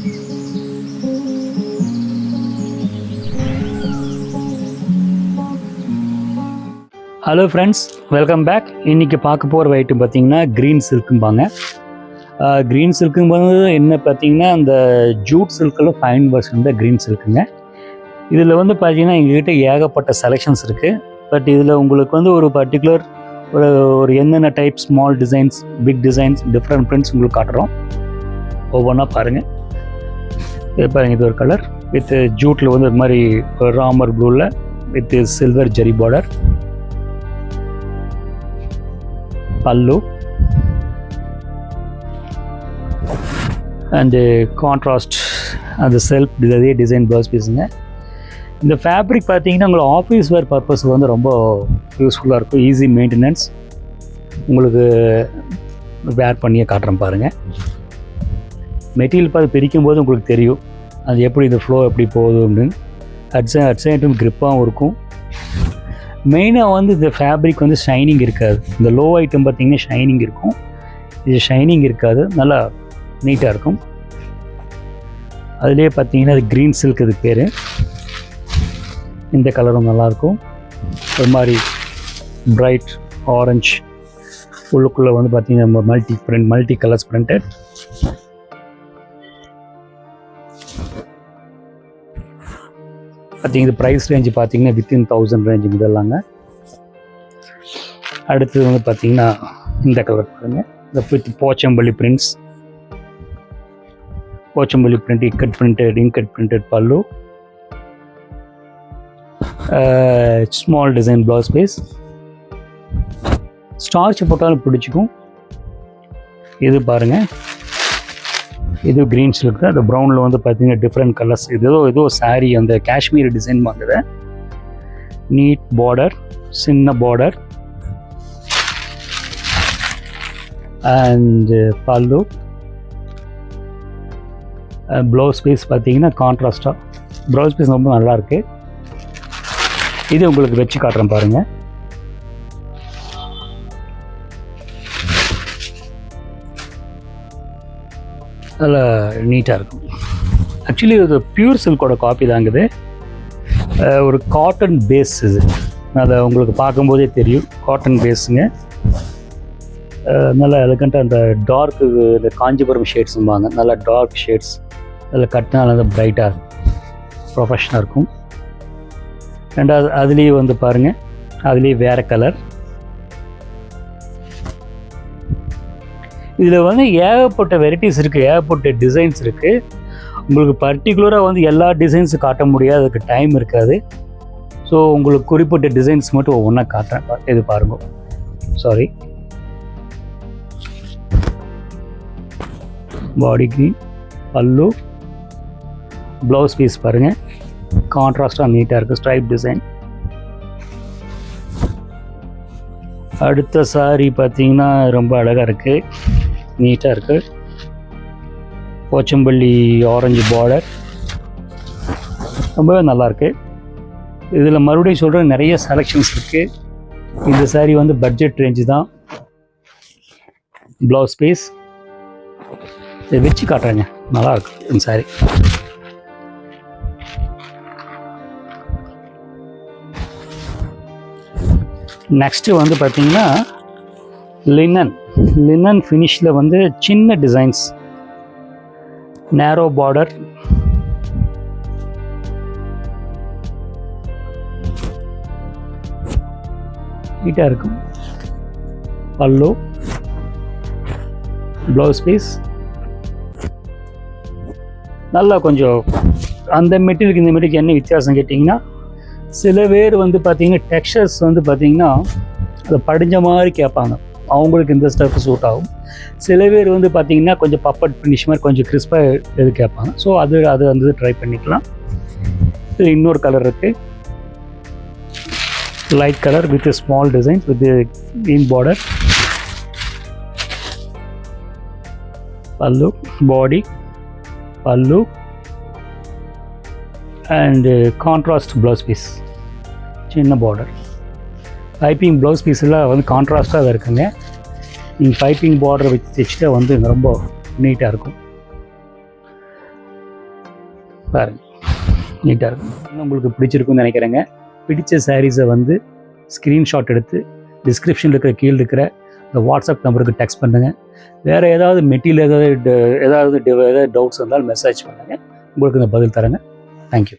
Hello friends, welcome back. இன்றைக்கி பார்க்க போகிற ஐட்டம் பார்த்திங்கன்னா க்ரீன் சில்க்கும்பாங்க. க்ரீன் சில்க்கும்போது என்ன பார்த்திங்கன்னா அந்த ஜூட் சில்கில் ஃபைன் வெர்ஷன் தான் க்ரீன் சில்க்குங்க. இதில் வந்து பார்த்திங்கன்னா எங்ககிட்ட ஏகப்பட்ட செலெக்ஷன்ஸ் இருக்குது. பட் இதில் உங்களுக்கு வந்து ஒரு பர்டிகுலர் ஒரு என்னென்ன type small designs, big designs, different prints உங்களுக்கு காட்டுறோம். ஒவ்வொன்றா பாருங்கள். இது பாருங்கள், இது ஒரு கலர் வித் ஜூட்டில் வந்து ஒரு மாதிரி ராமர் ப்ளூவில் வித் சில்வர் ஜெரி பார்டர். பல்லு அண்டு கான்ட்ராஸ்ட் அந்த செல்ஃப் இதே டிசைன் ப்ளவுஸ் பீஸுங்க. இந்த ஃபேப்ரிக் பார்த்தீங்கன்னா உங்களுக்கு ஆஃபீஸ் வேர் பர்பஸ்க்கு வந்து ரொம்ப யூஸ்ஃபுல்லாக இருக்கும். Easy maintenance. உங்களுக்கு வேர் பண்ணியே காட்டுறேன் பாருங்கள். மெட்டீரியல் பார்த்து பிரிக்கும் போது உங்களுக்கு தெரியும் அது எப்படி இந்த ஃப்ளோ எப்படி போகுது அப்படின்னு. அட் சைடும் க்ரிப்பாகவும் இருக்கும். மெயினாக வந்து இந்த ஃபேப்ரிக் வந்து ஷைனிங் இருக்காது. இந்த லோ ஐட்டம் பார்த்திங்கன்னா ஷைனிங் இருக்கும், இது ஷைனிங் இருக்காது, நல்லா நீட்டாக இருக்கும். அதுலேயே பார்த்தீங்கன்னா அது க்ரீன் சில்க் இது பேர். இந்த கலரும் நல்லாயிருக்கும். ஒரு மாதிரி பிரைட் ஆரஞ்ச் உள்ளுக்குள்ளே வந்து பார்த்திங்கன்னா மல்டி கலர்ஸ் பிரிண்டட். பார்த்தீங்கன்னா ப்ரைஸ் ரேஞ்சு பார்த்தீங்கன்னா வித்தின் 1000 ரேஞ்சு இதெல்லாங்க. அடுத்தது வந்து பார்த்தீங்கன்னா இந்த கலர் பாருங்கள், இந்த with Pochampalli prints, Pochampalli print, incut printed பல்லு, small design blouse piece. Starch போட்டாலும் பிடிச்சிக்கும். இது பாருங்கள், இது க்ரீன் சில்க். அந்த ப்ரௌனில் வந்து பார்த்தீங்கன்னா டிஃப்ரெண்ட் கலர்ஸ். இது ஏதோ சாரீ அந்த காஷ்மீர் டிசைன் வாங்குது. நீட் பார்டர், சின்ன பார்டர் அண்ட் பல்லு. ப்ளவுஸ் பீஸ் பார்த்தீங்கன்னா கான்ட்ராஸ்டாக ப்ளவுஸ் பீஸ் ரொம்ப நல்லாயிருக்கு. இது உங்களுக்கு வச்சு காட்டுறேன் பாருங்கள். அதில் நீட்டாக இருக்கும். ஆக்சுவலி இது பியூர் சில்கோட காப்பி தாங்குது. ஒரு காட்டன் பேஸ் இது. அதை உங்களுக்கு பார்க்கும்போதே தெரியும் காட்டன் பேஸுங்க. நல்லா எலகண்ட்டாக அந்த டார்க்கு இந்த காஞ்சிபுரம் ஷேட்ஸும்பாங்க, நல்லா டார்க் ஷேட்ஸ் அதில் கட்டினா நல்லா ப்ரைட்டாக ப்ரொஃபஷனாக இருக்கும். ரெண்டாவது அதுலேயே வந்து பாருங்கள், அதுலேயே வேறு கலர். இதில் வந்து ஏகப்பட்ட வெரைட்டிஸ் இருக்குது, ஏகப்பட்ட டிசைன்ஸ் இருக்குது. உங்களுக்கு பர்டிகுலராக வந்து எல்லா டிசைன்ஸும் காட்ட முடியாது, அதுக்கு டைம் இருக்காது. ஸோ உங்களுக்கு குறிப்பிட்ட டிசைன்ஸ் மட்டும் ஒவ்வொன்றா காட்டுறேன். இது பாருங்க. சாரி, பாடி க்ரீன் பல்லு, ப்ளவுஸ் பீஸ் பாருங்கள் கான்ட்ராஸ்டாக நீட்டாக இருக்குது, ஸ்ட்ரைப் டிசைன். அடுத்த சாரி பார்த்தீங்கன்னா ரொம்ப அழகாக இருக்குது, நீட்டாக இருக்குது. போச்சம்பள்ளி ஆரஞ்சு பார்டர் ரொம்பவே நல்லாயிருக்கு. இதில் மறுபடியும் சொல்கிற நிறைய செலெக்ஷன்ஸ் இருக்குது. இந்த சாரீ வந்து பட்ஜெட் ரேஞ்சு தான். ப்ளவுஸ் பீஸ் இதை வச்சு காட்டுறேங்க, நல்லாயிருக்கு இந்த சாரீ. நெக்ஸ்ட்டு வந்து பார்த்திங்கன்னா லினன் ஃபினிஷில் வந்து சின்ன டிசைன்ஸ், நேரோ பார்டர், நீட்டாக இருக்கும். பல்லு, ப்ளவுஸ் பீஸ் நல்லா கொஞ்சம் அந்த மெட்டீரியலுக்கு இந்த மெட்டீரியலுக்கு என்ன வித்தியாசம் கேட்டிங்கன்னா, சில பேர் வந்து பார்த்திங்கன்னா டெக்ஸ்சர்ஸ் வந்து பார்த்திங்கன்னா அதை படிஞ்ச மாதிரி கேட்பாங்க, அவங்களுக்கு இந்த ஸ்டஃப் சூட் ஆகும். சில பேர் வந்து பார்த்திங்கன்னா கொஞ்சம் பப்பட் ஃபினிஷ் மாதிரி கொஞ்சம் கிறிஸ்பாக எது கேட்பாங்க. ஸோ அது வந்து ட்ரை பண்ணிக்கலாம். இது இன்னொரு கலர் இருக்குது, light colour with small designs with green border. பல்லு, பாடி, பல்லு அண்ட் கான்ட்ராஸ்ட் ப்ளவுஸ் பீஸ், சின்ன பார்டர். பைப்பிங் ப்ளவுஸ் பீஸெல்லாம் வந்து கான்ட்ராஸ்ட்டாக இருக்குங்க. நீங்கள் பைப்பிங் பார்டர் வச்சு தைச்சிட்டா வந்து ரொம்ப நீட்டாக இருக்கும். பாருங்கள், நீட்டாக இருக்கும். உங்களுக்கு பிடிச்சிருக்குன்னு நினைக்கிறேங்க. பிடிச்ச சாரீஸை வந்து ஸ்க்ரீன்ஷாட் எடுத்து டிஸ்கிரிப்ஷனில் இருக்கிற கீழே இருக்கிற இந்த வாட்ஸ்அப் நம்பருக்கு டெக்ஸ்ட் பண்ணுங்கள். வேறு ஏதாவது மெட்டீரியல் ஏதாவது டவுட்ஸ் இருந்தாலும் மெசேஜ் பண்ணுங்கள். உங்களுக்கு இந்த பதில் தரேங்க. தேங்க்யூ.